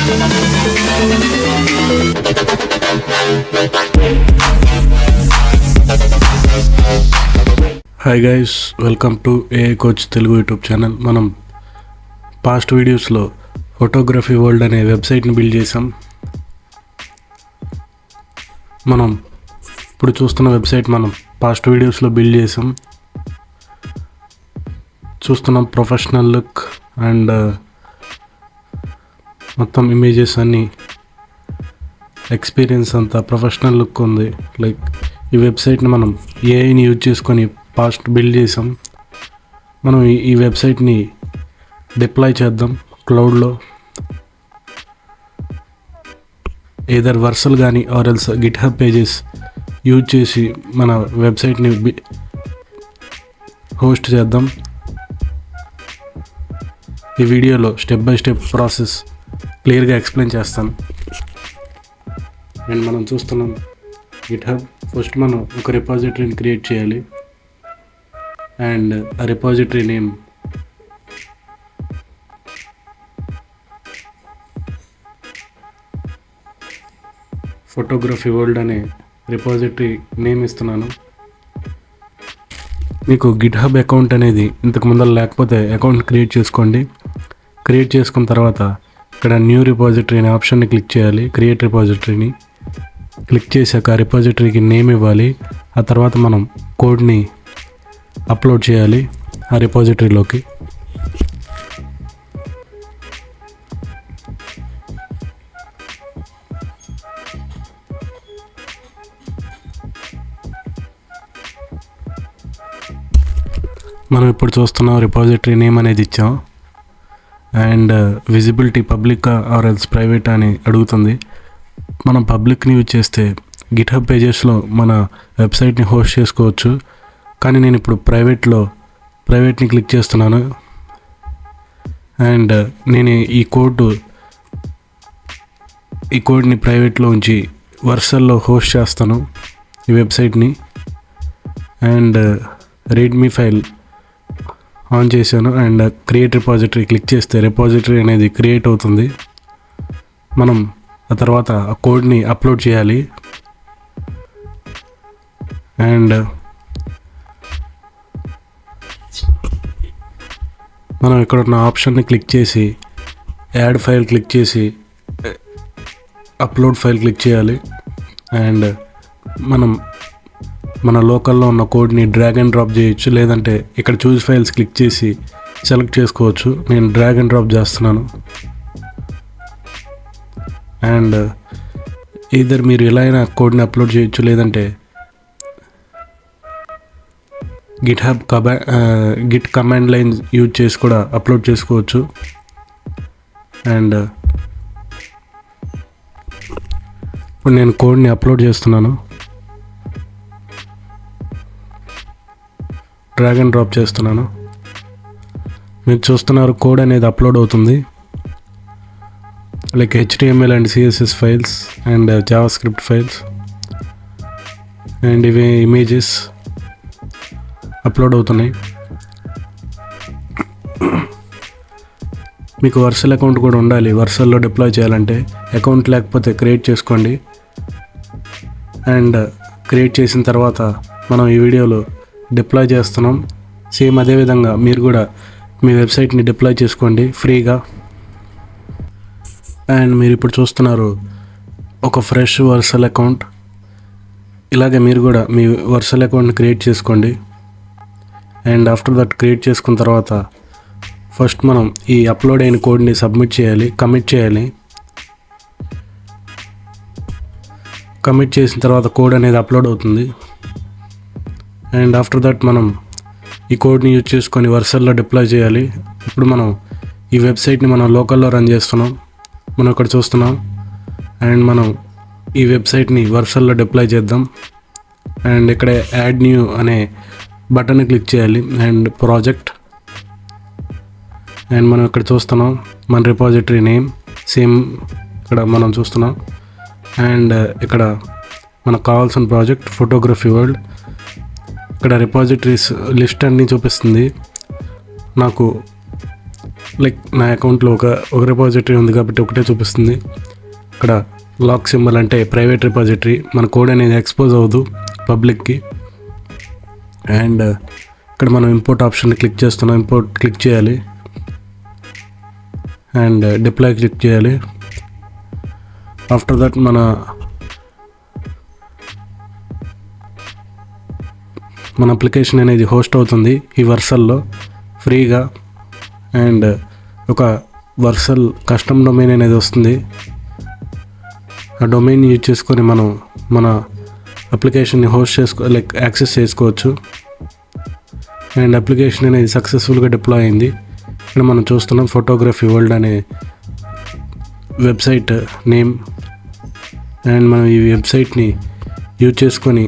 Hi guys, welcome to AI coach Telugu YouTube channel. మనం past వీడియోస్లో photography world అనే వెబ్సైట్ని బిల్డ్ చేసాం. మనం ఇప్పుడు చూస్తున్న వెబ్సైట్ మనం పాస్ట్ వీడియోస్లో బిల్డ్ చేసాం. చూస్తున్నాం ప్రొఫెషనల్ లుక్ అండ్ మొత్తం ఇమేజెస్ అన్నీ ఎక్స్పీరియన్స్ అంతా ప్రొఫెషనల్ లుక్ ఉంది. లైక్ ఈ వెబ్సైట్ని మనం ఏఐని యూజ్ చేసుకొని పాస్ట్ బిల్డ్ చేసాం. మనం ఈ వెబ్సైట్ని డిప్లాయ్ చేద్దాం క్లౌడ్లో, ఏదర్ వర్సల్ కానీ or else GitHub pages use చేసి మన వెబ్సైట్ని హోస్ట్ చేద్దాం. ఈ వీడియోలో స్టెప్ బై స్టెప్ ప్రాసెస్ క్లియర్గా ఎక్స్ప్లెయిన్ చేస్తాను. అండ్ మనం చూస్తున్నాం గిట్హబ్. ఫస్ట్ మనం ఒక రిపాజిటరీని క్రియేట్ చేయాలి. అండ్ ఆ రిపాజిటరీ నేమ్ ఫోటోగ్రఫీ వరల్డ్ అనే రిపాజిటరీ నేమ్ ఇస్తున్నాను. మీకు గిట్హబ్ అకౌంట్ అనేది ఇంతకు ముందర లేకపోతే అకౌంట్ క్రియేట్ చేసుకోండి. క్రియేట్ చేసుకున్న తర్వాత ఇక్కడ న్యూ రిపాజిటరీ అనే ఆప్షన్ని క్లిక్ చేయాలి. క్రియేట్ రిపాజిటరీని క్లిక్ చేశాక ఆ రిపాజిటరీకి నేమ్ ఇవ్వాలి. ఆ తర్వాత మనం కోడ్ని అప్లోడ్ చేయాలి ఆ రిపాజిటరీలోకి. మనం ఇప్పుడు చూస్తున్నాం రిపాజిటరీ నేమ్ అనేది ఇచ్చాం. And visibility public or else private అని అడుగుతుంది. మనం పబ్లిక్ని యూజ్ చేస్తే గిట్హబ్ పేజెస్లో మన వెబ్సైట్ని హోస్ట్ చేసుకోవచ్చు. కానీ నేను ఇప్పుడు ప్రైవేట్ని క్లిక్ చేస్తున్నాను. అండ్ నేను ఈ కోడ్ని ప్రైవేట్లో ఉంచి వర్సల్లో హోస్ట్ చేస్తాను ఈ వెబ్సైట్ని. అండ్ రీడ్మీ ఫైల్ ఆన్ చేశాను. అండ్ క్రియేట్ రిపాజిటరీ క్లిక్ చేస్తే రిపాజిటరీ అనేది క్రియేట్ అవుతుంది. మనం ఆ తర్వాత ఆ కోడ్ని అప్లోడ్ చేయాలి. అండ్ మనం ఇక్కడ ఉన్న ఆప్షన్ని క్లిక్ చేసి యాడ్ ఫైల్ క్లిక్ చేసి అప్లోడ్ ఫైల్ క్లిక్ చేయాలి. అండ్ మనం మన లోకల్లో ఉన్న కోడ్ని డ్రాగ్ అండ్ డ్రాప్ చేయొచ్చు, లేదంటే ఇక్కడ చూస్ ఫైల్స్ క్లిక్ చేసి సెలెక్ట్ చేసుకోవచ్చు. నేను డ్రాగ్ అండ్ డ్రాప్ చేస్తున్నాను. అండ్ ఈధర్ మీరు ఎలా అయినా కోడ్ని అప్లోడ్ చేయొచ్చు, లేదంటే గిట్ కమాండ్ లైన్ యూజ్ చేసి కూడా అప్లోడ్ చేసుకోవచ్చు. అండ్ ఇప్పుడు నేను కోడ్ని అప్లోడ్ చేస్తున్నాను. డ్రాగ్ అండ్ డ్రాప్ చేస్తున్నాను. మీరు చూస్తున్నారు కోడ్ అనేది అప్లోడ్ అవుతుంది. Like HTML and CSS files and JavaScript files and ఇవి ఇమేజెస్ అప్లోడ్ అవుతున్నాయి. మీకు వర్సల్ అకౌంట్ కూడా ఉండాలి. వర్సల్లో డిప్లాయ్ చేయాలంటే అకౌంట్ లేకపోతే క్రియేట్ చేసుకోండి. అండ్ క్రియేట్ చేసిన తర్వాత మనం ఈ వీడియోలో డిప్లాయ్ చేస్తున్నాం. సేమ్ అదేవిధంగా మీరు కూడా మీ వెబ్సైట్ని డిప్లాయ్ చేసుకోండి ఫ్రీగా. అండ్ మీరు ఇప్పుడు చూస్తున్నారు ఒక ఫ్రెష్ వర్సల్ అకౌంట్. ఇలాగే మీరు కూడా మీ వర్సల్ అకౌంట్ని క్రియేట్ చేసుకోండి. అండ్ ఆఫ్టర్ దట్ క్రియేట్ చేసుకున్న తర్వాత ఫస్ట్ మనం ఈ అప్లోడ్ అయిన కోడ్ని కమిట్ చేయాలి. కమిట్ చేసిన తర్వాత కోడ్ అనేది అప్లోడ్ అవుతుంది. అండ్ ఆఫ్టర్ దట్ మనం ఈ కోడ్ని యూజ్ చేసుకొని వర్సల్లో డిప్లాయ్ చేయాలి. ఇప్పుడు మనం ఈ వెబ్సైట్ని మనం లోకల్లో రన్ చేస్తున్నాం. మనం ఇక్కడ చూస్తున్నాం. అండ్ మనం ఈ వెబ్సైట్ని వర్సల్లో డిప్లాయ్ చేద్దాం. అండ్ ఇక్కడ యాడ్ న్యూ అనే బటన్ని క్లిక్ చేయాలి. And project. అండ్ మనం ఇక్కడ చూస్తున్నాం మన రిపాజిటరీ నేమ్ సేమ్ ఇక్కడ మనం చూస్తున్నాం. అండ్ ఇక్కడ మనకు కావాల్సిన ప్రాజెక్ట్ ఫోటోగ్రఫీ వరల్డ్. ఇక్కడ రిపాజిటరీస్ లిస్ట్ అన్నీ చూపిస్తుంది. నాకు లైక్ నా అకౌంట్లో ఒక రిపాజిటరీ ఉంది కాబట్టి ఒకటే చూపిస్తుంది. ఇక్కడ లాక్ సింబల్ అంటే ప్రైవేట్ రిపాజిటరీ, మన కోడ్ అనేది ఎక్స్పోజ్ అవ్వదు పబ్లిక్కి. అండ్ ఇక్కడ మనం ఇంపోర్ట్ ఆప్షన్ క్లిక్ చేస్తున్నాం, ఇంపోర్ట్ క్లిక్ చేయాలి అండ్ డిప్లాయ్ క్లిక్ చేయాలి. ఆఫ్టర్ దట్ మన అప్లికేషన్ అనేది హోస్ట్ అవుతుంది ఈ వర్సల్లో ఫ్రీగా. అండ్ ఒక వర్సల్ కస్టమ్ డొమైన్ అనేది వస్తుంది. ఆ డొమైన్ యూజ్ చేసుకొని మనం మన అప్లికేషన్ని హోస్ట్ యాక్సెస్ చేసుకోవచ్చు. అండ్ అప్లికేషన్ అనేది సక్సెస్ఫుల్గా డిప్లాయ్ అయింది. ఇక్కడ మనం చూస్తున్నాం ఫోటోగ్రఫీ వరల్డ్ అనే వెబ్సైట్ నేమ్. అండ్ మనం ఈ వెబ్సైట్ని యూజ్ చేసుకొని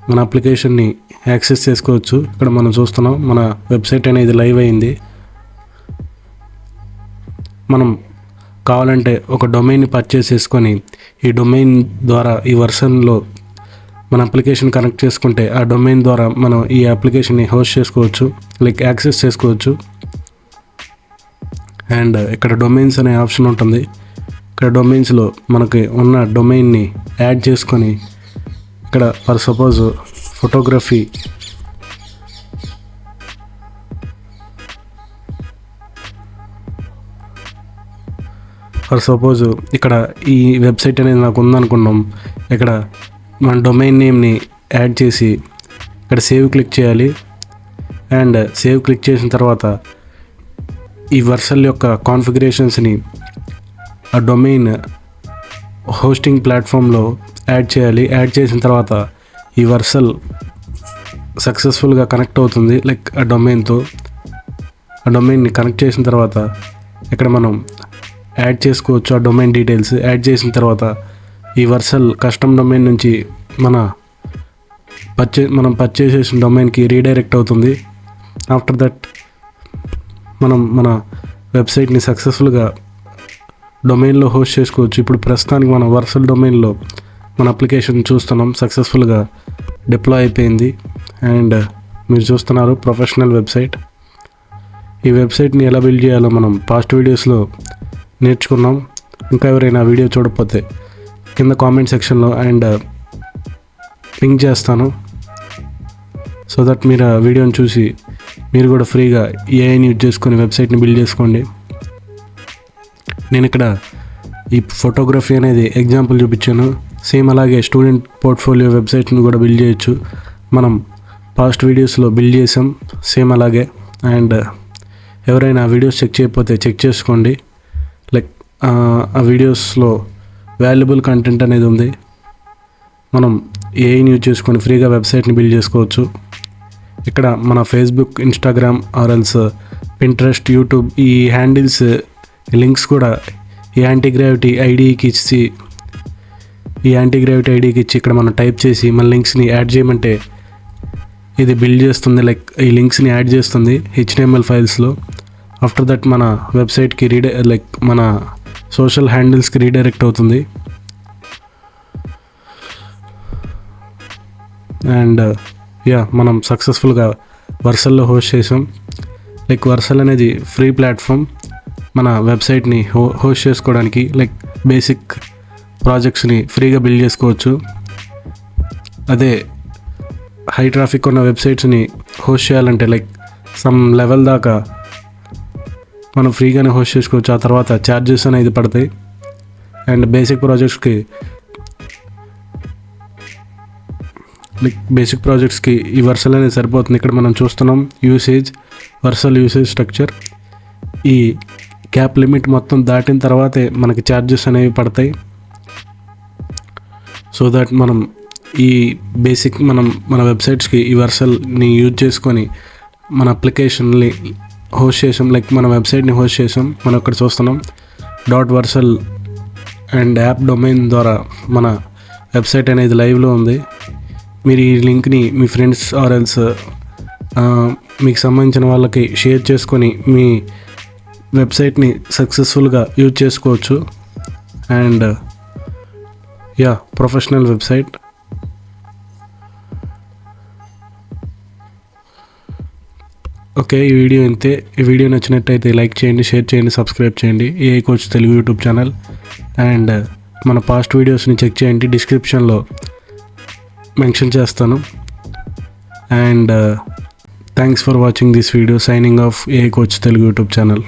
మన అప్లికేషన్ని యాక్సెస్ చేసుకోవచ్చు. ఇక్కడ మనం చూస్తున్నాం మన వెబ్సైట్ అనేది లైవ్ అయింది. మనం కావాలంటే ఒక డొమైన్ని పర్చేస్ చేసుకొని ఈ డొమైన్ ద్వారా ఈ వర్షన్లో మన అప్లికేషన్ కనెక్ట్ చేసుకుంటే ఆ డొమైన్ ద్వారా మనం ఈ అప్లికేషన్ని హోస్ట్ చేసుకోవచ్చు, యాక్సెస్ చేసుకోవచ్చు. అండ్ ఇక్కడ డొమైన్స్ అనే ఆప్షన్ ఉంటుంది. ఇక్కడ డొమైన్స్లో మనకి ఉన్న డొమైన్ని యాడ్ చేసుకొని ఇక్కడ ఫర్ సపోజ్ ఫోటోగ్రఫీ ఇక్కడ ఈ వెబ్సైట్ అనేది నాకు ఉందనుకున్నాం. ఇక్కడ మన డొమైన్ నేమ్ని యాడ్ చేసి ఇక్కడ సేవ్ క్లిక్ చేయాలి. అండ్ సేవ్ క్లిక్ చేసిన తర్వాత ఈ వర్సల్ యొక్క కాన్ఫిగరేషన్స్ని ఆ డొమైన్ హోస్టింగ్ ప్లాట్ఫామ్లో యాడ్ చేయాలి. యాడ్ చేసిన తర్వాత ఈ వర్సల్ సక్సెస్ఫుల్గా కనెక్ట్ అవుతుంది ఆ డొమైన్తో. ఆ డొమైన్ని కనెక్ట్ చేసిన తర్వాత ఇక్కడ మనం యాడ్ చేసుకోవచ్చు ఆ డొమైన్ డీటెయిల్స్. యాడ్ చేసిన తర్వాత ఈ వర్సల్ కస్టమ్ డొమైన్ నుంచి మనం పర్చేస్ చేసిన డొమైన్కి రీడైరెక్ట్ అవుతుంది. ఆఫ్టర్ దట్ మనం మన వెబ్సైట్ని సక్సెస్ఫుల్గా డొమైన్లో హోస్ట్ చేసుకోవచ్చు. ఇప్పుడు ప్రస్తుతానికి మనం వర్సల్ డొమైన్లో మన అప్లికేషన్ చూస్తున్నాం, సక్సెస్ఫుల్గా డిప్లాయ్ అయిపోయింది. అండ్ మీరు చూస్తున్నారు ప్రొఫెషనల్ వెబ్సైట్. ఈ వెబ్సైట్ని ఎలా బిల్డ్ చేయాలో మనం పాస్ట్ వీడియోస్లో నేర్చుకున్నాం. ఇంకా ఎవరైనా వీడియో చూడకపోతే కింద కామెంట్ సెక్షన్లో అండ్ పింక్ చేస్తాను, సో దట్ మీరు ఆ వీడియోని చూసి మీరు కూడా ఫ్రీగా ఏఐని యూజ్ చేసుకొని వెబ్సైట్ని బిల్డ్ చేసుకోండి. నేను ఇక్కడ ఈ ఫోటోగ్రఫీ అనేది ఎగ్జాంపుల్ చూపించాను. సేమ్ అలాగే స్టూడెంట్ పోర్ట్ఫోలియో వెబ్సైట్ని కూడా బిల్డ్ చేయొచ్చు. మనం పాస్ట్ వీడియోస్లో బిల్డ్ చేసాం సేమ్ అలాగే. అండ్ ఎవరైనా వీడియోస్ చెక్ చేయకపోతే చెక్ చేసుకోండి. ఆ వీడియోస్లో వాల్యుబుల్ కంటెంట్ అనేది ఉంది. మనం ఏఐని యూజ్ చేసుకొని ఫ్రీగా వెబ్సైట్ని బిల్డ్ చేసుకోవచ్చు. ఇక్కడ మన ఫేస్బుక్, ఇన్స్టాగ్రామ్ ఆర్ఎల్స్ పింట్రెస్ట్, యూట్యూబ్ ఈ హ్యాండిల్స్ లింక్స్ కూడా ఈ యాంటీగ్రావిటీ ఐడికి ఇచ్చి ఇక్కడ మనం టైప్ చేసి మన లింక్స్ని యాడ్ చేయమంటే ఇది బిల్డ్ చేస్తుంది. ఈ లింక్స్ని యాడ్ చేస్తుంది HTML ఫైల్స్లో. ఆఫ్టర్ దట్ మన వెబ్సైట్కి మన సోషల్ హ్యాండిల్స్కి రీడైరెక్ట్ అవుతుంది. అండ్ మనం సక్సెస్ఫుల్గా వర్సల్లో హోస్ట్ చేసాం. వర్సల్ అనేది ఫ్రీ ప్లాట్ఫామ్ మన వెబ్సైట్ని హోస్ట్ చేసుకోవడానికి. బేసిక్ ప్రాజెక్ట్స్ని ఫ్రీగా బిల్డ్ చేసుకోవచ్చు. అదే హై ట్రాఫిక్ ఉన్న వెబ్సైట్స్ని హోస్ట్ చేయాలంటే సమ్ లెవెల్ దాకా మనం ఫ్రీగానే హోస్ట్ చేసుకోవచ్చు. ఆ తర్వాత ఛార్జెస్ అనేది పడతాయి. అండ్ బేసిక్ ప్రాజెక్ట్స్కి ఈ వర్సల్ అనేది సరిపోతుంది. ఇక్కడ మనం చూస్తున్నాం వర్సల్ యూసేజ్ స్ట్రక్చర్. ఈ క్యాప్ లిమిట్ మొత్తం దాటిన తర్వాతే మనకి ఛార్జెస్ అనేవి పడతాయి. సో దట్ మనం ఈ బేసిక్ మన వెబ్సైట్స్కి ఈ వర్సల్ని యూజ్ చేసుకొని మన అప్లికేషన్ని హోస్ట్ చేసాం. మన వెబ్సైట్ని హోస్ట్ చేసాం. మనం ఇక్కడ చూస్తున్నాం .వర్సల్ అండ్ యాప్ డొమైన్ ద్వారా మన వెబ్సైట్ అనేది లైవ్లో ఉంది. మీరు ఈ లింక్ని మీ ఫ్రెండ్స్ ఆర్ఎల్స్ మీకు సంబంధించిన వాళ్ళకి షేర్ చేసుకొని మీ వెబ్సైట్ని సక్సెస్ఫుల్గా యూజ్ చేసుకోవచ్చు. And professional website. ఓకే, ఈ వీడియో ఇంతే. ఈ వీడియో నచ్చినట్టయితే లైక్ చేయండి, షేర్ చేయండి, సబ్స్క్రైబ్ చేయండి AI coach Telugu YouTube channel. And మన పాస్ట్ వీడియోస్ని చెక్ చేయండి, డిస్క్రిప్షన్లో మెన్షన్ చేస్తాను. And thanks for watching this video. Signing off AI coach Telugu YouTube channel.